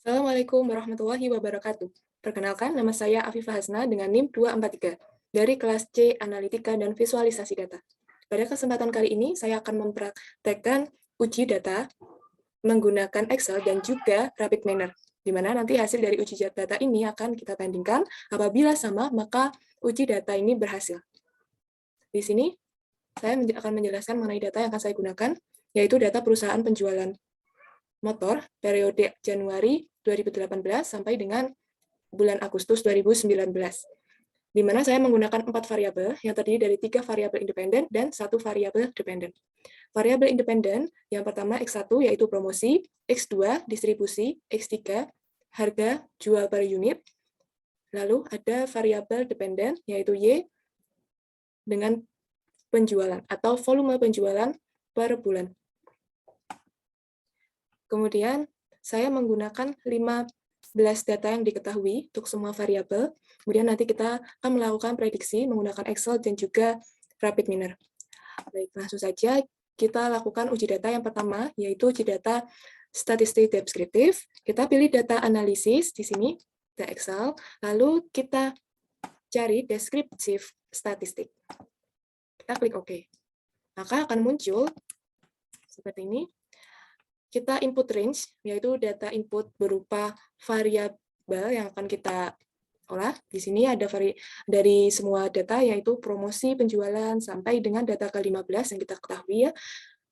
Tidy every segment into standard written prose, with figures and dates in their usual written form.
Assalamualaikum warahmatullahi wabarakatuh. Perkenalkan, nama saya Afifah Hasna dengan NIM 243 dari kelas C Analitika dan Visualisasi Data. Pada kesempatan kali ini, saya akan mempraktekkan uji data menggunakan Excel dan juga RapidMiner, di mana nanti hasil dari uji data ini akan kita bandingkan. Apabila sama, maka uji data ini berhasil. Di sini, saya akan menjelaskan mengenai data yang akan saya gunakan, yaitu data perusahaan penjualan motor periode Januari 2018 sampai dengan bulan Agustus 2019, di mana saya menggunakan 4 variabel yang terdiri dari 3 variabel independen dan 1 variabel dependen. Variabel independen yang pertama X1 yaitu promosi, X2 distribusi, X3 harga jual per unit, lalu ada variabel dependen yaitu Y dengan penjualan atau volume penjualan per bulan. Kemudian saya menggunakan 15 data yang diketahui untuk semua variabel. Kemudian nanti kita akan melakukan prediksi menggunakan Excel dan juga RapidMiner. Baik, langsung saja kita lakukan uji data yang pertama, yaitu uji data statistik deskriptif. Kita pilih data analisis di sini, data Excel, lalu kita cari deskriptif statistik. Kita klik OK. Maka akan muncul seperti ini. Kita input range, yaitu data input berupa variabel yang akan kita olah. Di sini ada dari semua data, yaitu promosi, penjualan, sampai dengan data ke-15 yang kita ketahui ya.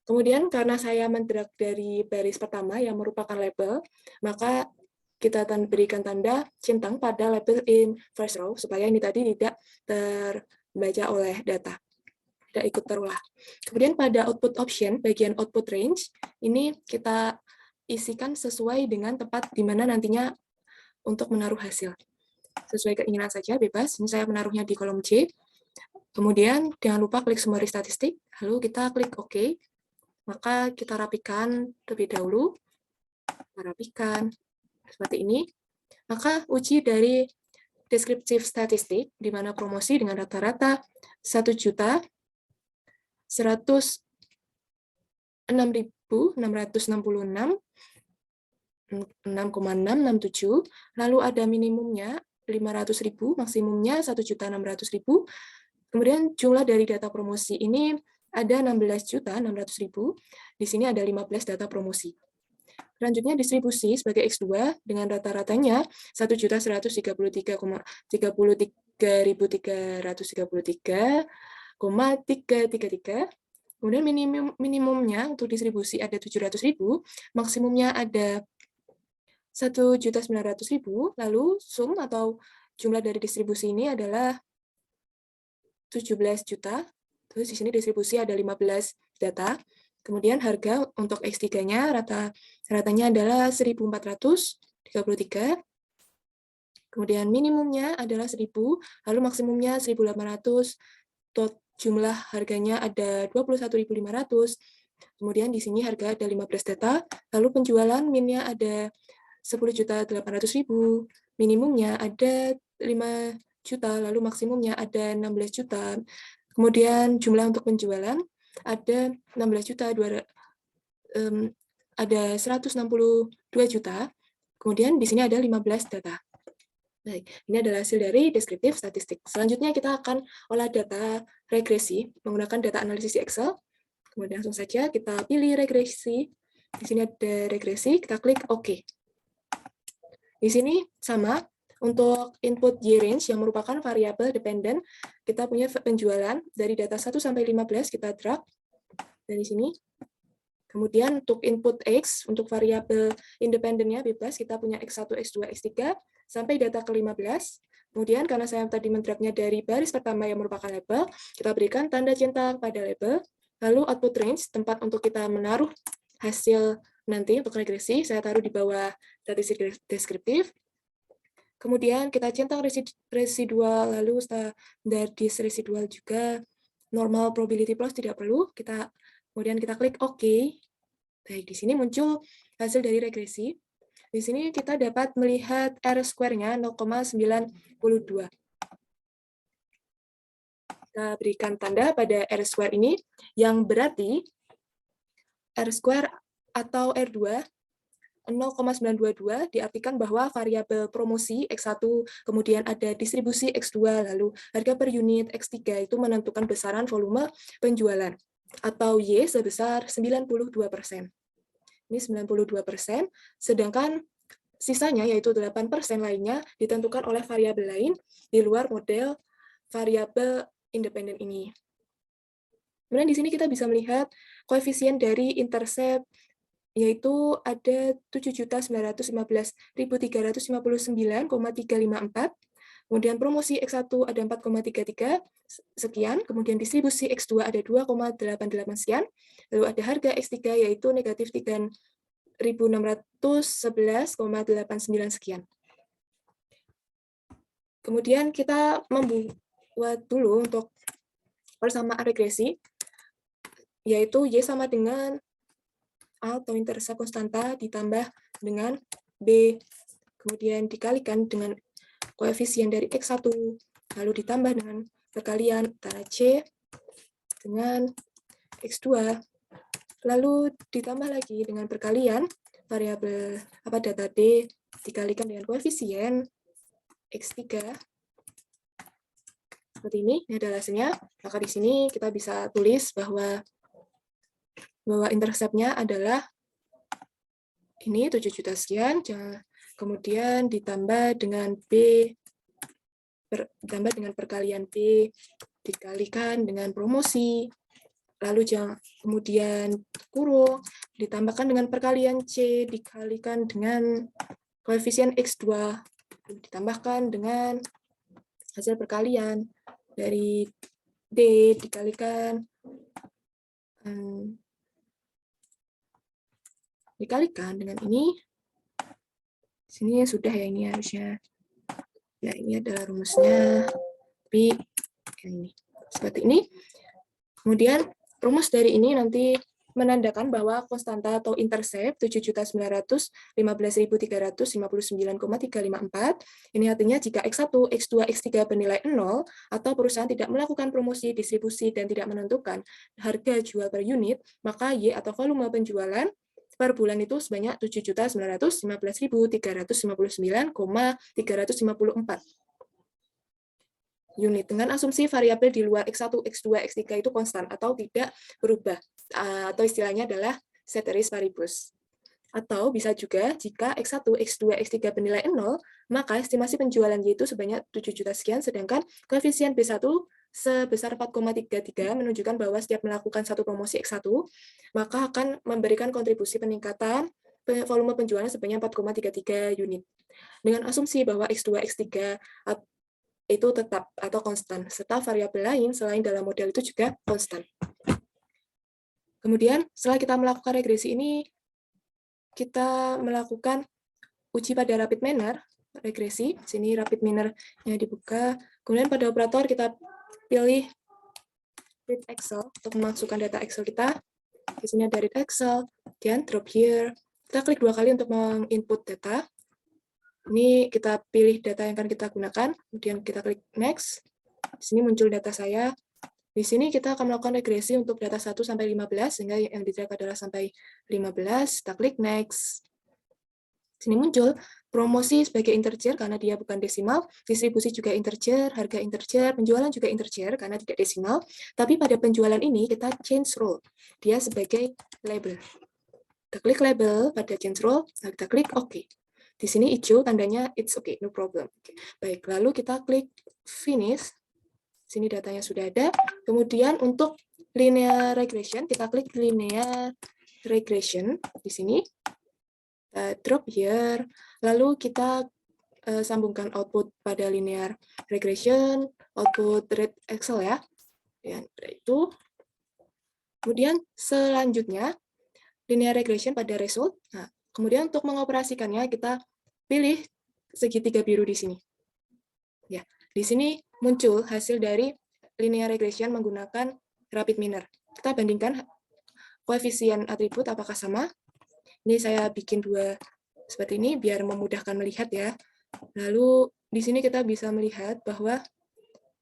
Kemudian karena saya mendrag dari baris pertama yang merupakan label, maka kita berikan tanda centang pada label in first row, supaya ini tadi tidak terbaca oleh data, tidak ikut terulah. Kemudian pada output option, bagian output range, ini kita isikan sesuai dengan tempat di mana nantinya untuk menaruh hasil. Sesuai keinginan saja, bebas. Ini saya menaruhnya di kolom C. Kemudian jangan lupa klik summary statistik, lalu kita klik OK. Maka kita rapikan terlebih dahulu. Kita rapikan seperti ini. Maka uji dari deskriptif statistik, di mana promosi dengan rata-rata 1.106.666, 6,667, lalu ada minimumnya 500.000, maksimumnya 1.600.000. Kemudian jumlah dari data promosi ini ada 16.600.000. Di sini ada 15 data promosi. Selanjutnya distribusi sebagai X2 dengan rata-ratanya 1.133.333,333. Kemudian minimumnya untuk distribusi ada 700.000, maksimumnya ada 1.900.000, lalu sum atau jumlah dari distribusi ini adalah 17 juta. Terus di sini distribusi ada 15 data. Kemudian harga untuk X3-nya ratanya adalah 1.433. Kemudian minimumnya adalah 1.000, lalu maksimumnya 1.800. Jumlah harganya ada 21.500. Kemudian di sini harga ada 15 data, lalu penjualan minnya ada 10.800.000, minimumnya ada 5 juta, lalu maksimumnya ada 16 juta. Kemudian jumlah untuk penjualan ada 16 juta, ada 162 juta. Kemudian di sini ada 15 data. Baik, ini adalah hasil dari deskriptif statistik. Selanjutnya kita akan olah data regresi menggunakan data analisis di Excel. Kemudian langsung saja kita pilih regresi. Di sini ada regresi, kita klik OK. Di sini sama, untuk input Y-range yang merupakan variabel dependen, kita punya penjualan dari data 1 sampai 15 kita drag dari sini. Kemudian untuk input X, untuk variabel independennya bebas, kita punya X1, X2, X3, sampai data ke-15. Kemudian karena saya tadi mendragnya dari baris pertama yang merupakan label, kita berikan tanda centang pada label. Lalu output range, tempat untuk kita menaruh hasil nanti untuk regresi, saya taruh di bawah statistik deskriptif. Kemudian kita centang residual, lalu standar residual juga. Normal probability loss tidak perlu, kemudian kita klik OK. Baik, di sini muncul hasil dari regresi. Di sini kita dapat melihat R-square-nya 0,92. Kita berikan tanda pada R-square ini, yang berarti R-square atau R2 0,922 diartikan bahwa variabel promosi X1, kemudian ada distribusi X2, lalu harga per unit X3 itu menentukan besaran volume penjualan, atau Y sebesar 92%. Ini 92%, sedangkan sisanya yaitu 8% lainnya ditentukan oleh variabel lain di luar model variabel independen ini. Kemudian di sini kita bisa melihat koefisien dari intercept yaitu ada 7.915.359,354. Kemudian promosi X1 ada 4,33 sekian, kemudian distribusi X2 ada 2,88 sekian, lalu ada harga X3 yaitu negatif 3.611,89 sekian. Kemudian kita membuat dulu untuk persamaan regresi, yaitu Y sama dengan A atau intercept konstanta ditambah dengan B, kemudian dikalikan dengan koefisien dari X1, lalu ditambah dengan perkalian antara C dengan X2, lalu ditambah lagi dengan perkalian variabel data D dikalikan dengan koefisien X3. Seperti ini adalah hasilnya. Maka di sini kita bisa tulis bahwa intercept-nya adalah ini 7 juta sekian, kemudian ditambah dengan ditambah dengan perkalian B, dikalikan dengan promosi, lalu kemudian kurung, ditambahkan dengan perkalian C, dikalikan dengan koefisien X2, ditambahkan dengan hasil perkalian dari D, dikalikan dengan ini. Di sini sudah ya, ini harusnya. Ya, ini adalah rumusnya. Tapi ini seperti ini. Kemudian rumus dari ini nanti menandakan bahwa konstanta atau intercept 7.915.359,354. Ini artinya jika X1, X2, X3 bernilai 0 atau perusahaan tidak melakukan promosi, distribusi, dan tidak menentukan harga jual per unit, maka Y atau volume penjualan per bulan itu sebanyak 7.915.359,354 unit dengan asumsi variabel di luar X1, X2, X3 itu konstan atau tidak berubah, atau istilahnya adalah ceteris paribus. Atau bisa juga jika X1, X2, X3 bernilai 0, maka estimasi penjualan Y itu sebanyak 7 juta sekian, sedangkan koefisien B1 sebesar 4,33 menunjukkan bahwa setiap melakukan satu promosi X1, maka akan memberikan kontribusi peningkatan volume penjualan sebanyak 4,33 unit. Dengan asumsi bahwa X2, X3 itu tetap atau konstan, serta variabel lain selain dalam model itu juga konstan. Kemudian setelah kita melakukan regresi ini, kita melakukan uji pada rapid manner, regresi. Sini rapid manner-nya dibuka. Kemudian pada operator kita pilih read Excel untuk memasukkan data Excel kita. Di sini ada read Excel, dan drop here. Kita klik 2 kali untuk menginput data. Ini kita pilih data yang akan kita gunakan, kemudian kita klik next. Di sini muncul data saya. Di sini kita akan melakukan regresi untuk data 1 sampai 15, sehingga yang di-track adalah sampai 15. Kita klik next. Di sini muncul promosi sebagai integer karena dia bukan desimal, distribusi juga integer, harga integer, penjualan juga integer karena tidak desimal. Tapi pada penjualan ini kita change role, dia sebagai label. Kita klik label pada change role, kita klik OK. Di sini hijau tandanya it's okay, no problem. Baik, lalu kita klik finish. Sini datanya sudah ada. Kemudian untuk linear regression, kita klik linear regression di sini. Drop here. Lalu kita sambungkan output pada linear regression, output read Excel ya. Dan itu. Kemudian selanjutnya linear regression pada result. Nah, kemudian untuk mengoperasikannya kita pilih segitiga biru di sini. Ya, di sini muncul hasil dari linear regression menggunakan rapid miner. Kita bandingkan koefisien atribut apakah sama. Ini saya bikin 2 seperti ini biar memudahkan melihat ya. Lalu di sini kita bisa melihat bahwa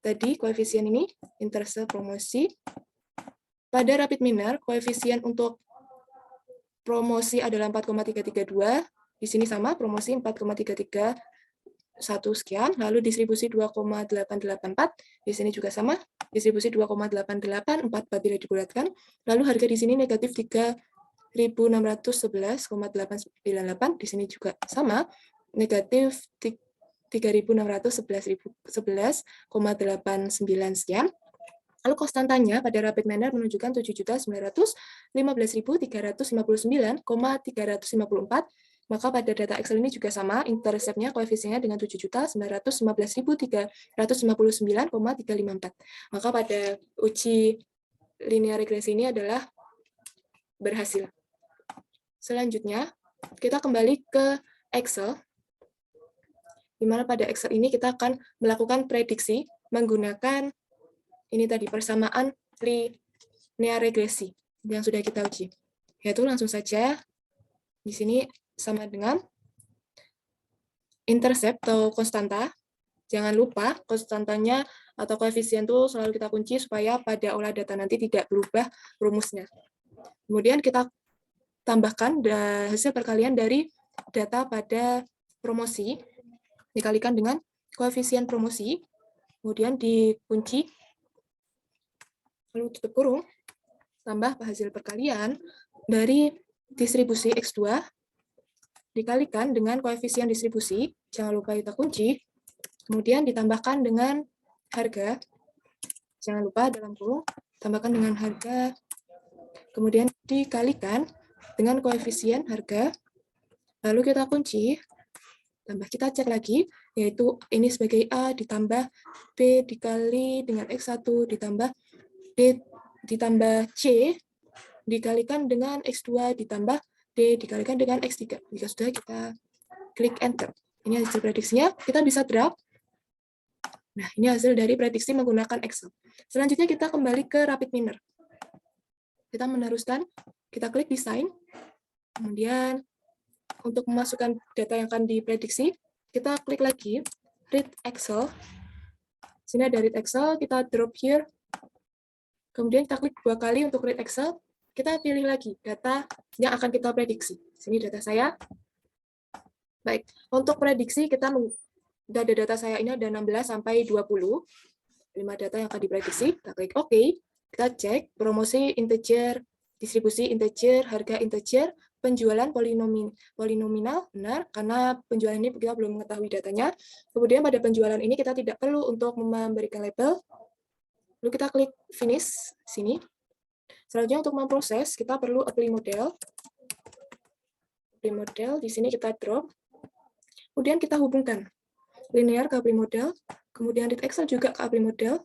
tadi koefisien ini intercept promosi. Pada rapid miner koefisien untuk promosi adalah 4,332, Di sini sama, promosi 4,331 sekian, lalu distribusi 2,884, di sini juga sama, distribusi 2,884 apabila dibulatkan, lalu harga di sini negatif 3.611,898, di sini juga sama, negatif 3.611,89 sekian. Lalu konstantanya pada rapid manner menunjukkan 7.915.359,354. Maka pada data Excel ini juga sama, intercept-nya koefisiennya dengan 7.915.359,354. Maka pada uji linear regresi ini adalah berhasil. Selanjutnya, kita kembali ke Excel, di mana pada Excel ini kita akan melakukan prediksi menggunakan ini tadi persamaan linear regresi yang sudah kita uji. Yaitu langsung saja di sini sama dengan intercept atau konstanta. Jangan lupa konstantanya atau koefisien itu selalu kita kunci supaya pada olah data nanti tidak berubah rumusnya. Kemudian kita tambahkan hasil perkalian dari data pada promosi dikalikan dengan koefisien promosi, kemudian dikunci, lalu tutup kurung, tambah hasil perkalian dari distribusi X2 dikalikan dengan koefisien distribusi, jangan lupa kita kunci, kemudian ditambahkan dengan harga, jangan lupa dalam kurung, tambahkan dengan harga, kemudian dikalikan dengan koefisien harga, lalu kita kunci, tambah kita cek lagi, yaitu ini sebagai A ditambah B dikali dengan X1 ditambah B ditambah C dikalikan dengan X2 ditambah D dikalikan dengan X3. Jika sudah, kita klik Enter. Ini hasil prediksinya, kita bisa drag. Nah, ini hasil dari prediksi menggunakan Excel. Selanjutnya kita kembali ke Rapid Miner. Kita meneruskan, kita klik Design, kemudian untuk memasukkan data yang akan diprediksi, kita klik lagi Read Excel. Sini ada Read Excel, kita drop here. Kemudian kita klik 2 kali untuk Read Excel. Kita pilih lagi data yang akan kita prediksi. Sini data saya. Baik, untuk prediksi kita ada data saya ini ada 16 sampai 20. 5 data yang akan diprediksi. Kita klik OK. Kita cek promosi integer, distribusi integer, harga integer, penjualan polinominal, benar, karena penjualan ini kita belum mengetahui datanya. Kemudian pada penjualan ini kita tidak perlu untuk memberikan label. Lalu kita klik Finish, sini. Selanjutnya untuk memproses, kita perlu apply model. Apply model, di sini kita drop. Kemudian kita hubungkan linear ke apply model, kemudian read Excel juga ke apply model.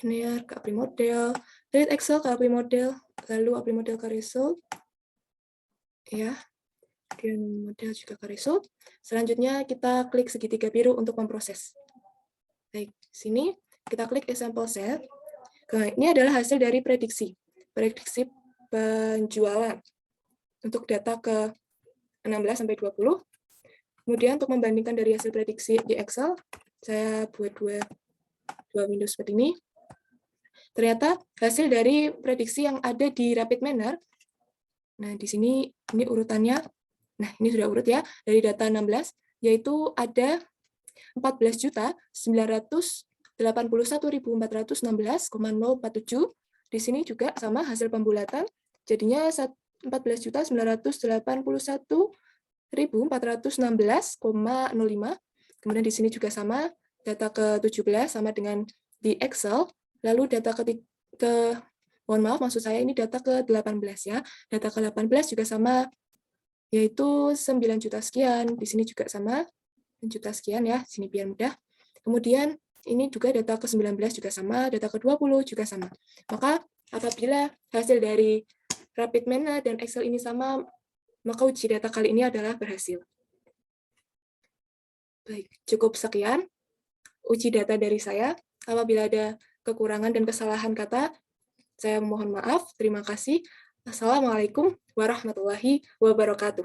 Linear ke apply model, read Excel ke apply model, lalu apply model ke result. Ya, kemudian model juga ke result. Selanjutnya kita klik segitiga biru untuk memproses. Baik, sini kita klik example set. Nah, ini adalah hasil dari prediksi penjualan untuk data ke 16 sampai 20. Kemudian untuk membandingkan dari hasil prediksi di Excel, saya buat dua window seperti ini. Ternyata hasil dari prediksi yang ada di Rapid Manner. Nah, di sini ini urutannya. Nah, ini sudah urut ya dari data 16, yaitu ada 14.981.416,047. Di sini juga sama hasil pembulatan, jadinya 14.981.416,05. Kemudian di sini juga sama, data ke-17 sama dengan di Excel, lalu data mohon maaf, maksud saya ini data ke-18 ya. Data ke-18 juga sama, yaitu 9 juta sekian. Di sini juga sama, 9 juta sekian ya, sini biar mudah. Kemudian ini juga data ke-19 juga sama, data ke-20 juga sama. Maka apabila hasil dari Rapid Manner dan Excel ini sama, maka uji data kali ini adalah berhasil. Baik, cukup sekian uji data dari saya. Apabila ada kekurangan dan kesalahan kata, saya mohon maaf. Terima kasih. Assalamualaikum warahmatullahi wabarakatuh.